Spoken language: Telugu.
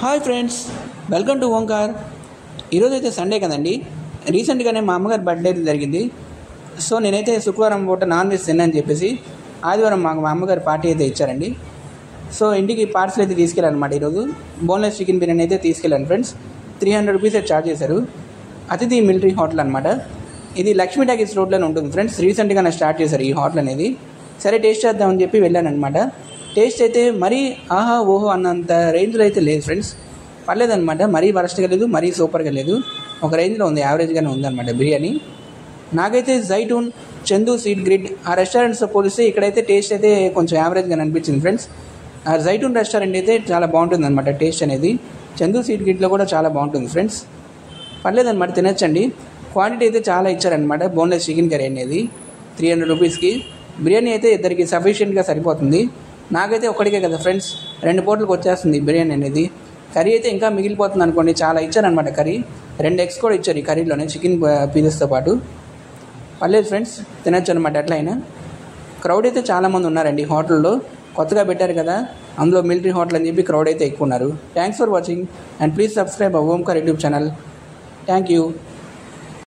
Hi friends, welcome to Omkar. ఈరోజు అయితే సండే కదండి. రీసెంట్గానే మా అమ్మగారి బర్త్డే జరిగింది. సో నేనైతే శుక్రవారం పూట నాన్ వెజ్ తిన్నాను చెప్పేసి ఆదివారం మా అమ్మగారు పార్టీ అయితే ఇచ్చారండి. సో ఇంటికి పార్సల్ అయితే తీసుకెళ్ళాను అనమాట. ఈరోజు బోన్లెస్ చికెన్ బిర్యానీ అయితే తీసుకెళ్ళాను ఫ్రెండ్స్. 300 రూపీస్ అయితే ఛార్జ్ చేశారు. అతిథి మిలిటరీ హోటల్ అనమాట. ఇది లక్ష్మీ టాకీస్ రోడ్లోనే ఉంటుంది ఫ్రెండ్స్. రీసెంట్గానే స్టార్ట్ చేశారు ఈ హోటల్ అనేది. సరే టేస్ట్ చేద్దామని చెప్పి వెళ్ళాను అనమాట. టేస్ట్ అయితే మరీ ఆహా ఓహో అన్నంత రేంజ్లో అయితే లేదు ఫ్రెండ్స్. పర్లేదనమాట. మరీ వరస్ట్గా లేదు, మరీ సూపర్గా లేదు, ఒక రేంజ్లో ఉంది, యావరేజ్గానే ఉందన్నమాట బిర్యానీ. నాకైతే జైటూన్, చందు స్వీట్ గ్రిడ్ ఆ రెస్టారెంట్స్తో పోలిస్తే ఇక్కడైతే టేస్ట్ అయితే కొంచెం యావరేజ్గా అనిపించింది ఫ్రెండ్స్. ఆ జైటూన్ రెస్టారెంట్ అయితే చాలా బాగుంటుంది అనమాట టేస్ట్ అనేది. చందు స్వీట్ గ్రిడ్లో కూడా చాలా బాగుంటుంది ఫ్రెండ్స్. పర్లేదన్నమాట, తినచ్చండి. క్వాంటిటీ అయితే చాలా ఇచ్చారనమాట. బోన్లెస్ చికెన్ కర్రీ అనేది 300 రూపీస్కి. బిర్యానీ అయితే ఇద్దరికి సఫిషియెంట్గా సరిపోతుంది. నాకైతే ఒక్కడికే కదా ఫ్రెండ్స్, 2 పూటలకు వచ్చేస్తుంది బిర్యానీ అనేది. కర్రీ అయితే ఇంకా మిగిలిపోతుంది అనుకోండి. చాలా ఇచ్చారనమాట కర్రీ. 2 ఎగ్స్ కూడా ఇచ్చారు ఈ కర్రీలోనే, చికెన్ పీసెస్తో పాటు. పర్లేదు ఫ్రెండ్స్, తినచ్చు అనమాట. ఎట్లా అయినా క్రౌడ్ అయితే చాలామంది ఉన్నారండి హోటల్లో. కొత్తగా పెట్టారు కదా, అందులో మిలిటరీ హోటల్ అని చెప్పి క్రౌడ్ అయితే ఎక్కువ ఉన్నారు. Thanks for watching and please subscribe our Omkar YouTube channel. Thank you.